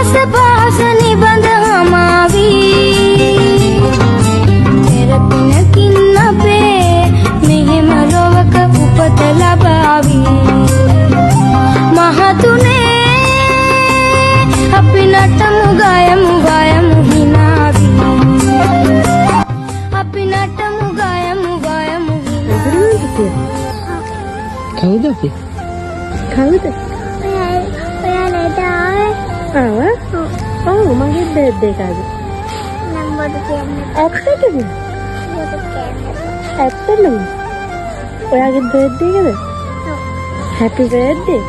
ආස පාස නිබඳ හමාවී පෙරපිනකින් අපේ මෙහෙම ලොවක උපත ලබාවී මහතුනේ අපි නටමු ගයමු ගයමු හිනාවී අපි නටමු ගයමු ගයමු හිනාවී කවුද අපි? කවුද? ඔයාලා දාවේ ඔව් මගේ බර්ත්ඩේ කාද? නම්බර් කියන්නේ ඇත්තටම? ඇත්තටම? ඔයාගේ බර්ත්ඩේ කද? Happy birthday.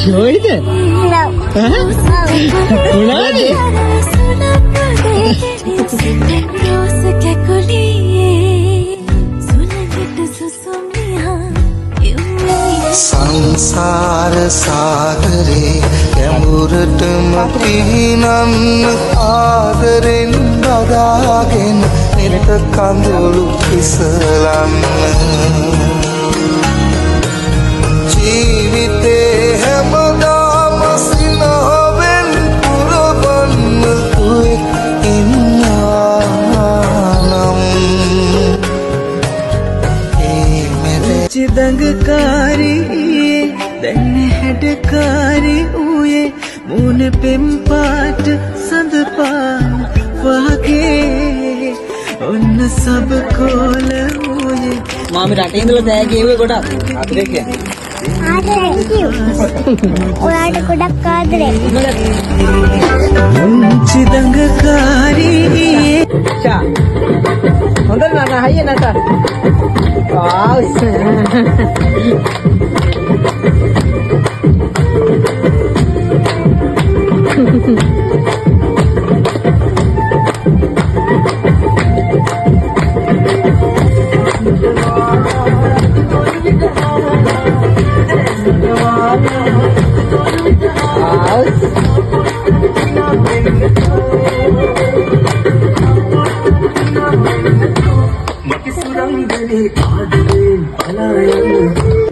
Joy'd it? No. Huh? Unadi? සංසාර සාගරේ ගැඹුරටම පිහිනන්න ආදරෙන් බදාගෙන නිරට කඳුළු පිසලන්න ජීවිතේ හැමදාම සිනහවෙන් පුරවන්න දුවෙක් ඉන්නානම් चिदंगकारी दन हेडकारी उये मुन पेम पाट संदपा वागे उन सब कोल उये මාමි රටේ ඉඳලා තෑගි එව්වේ ගොඩක්. ආදරේ කියන්නේ. ඔයාලට ගොඩක් ආදරේ. चिदंगकारी ෂා. හොඳට නන හයිය නට. ආව්. मकी सुरंगने कादरे पलायन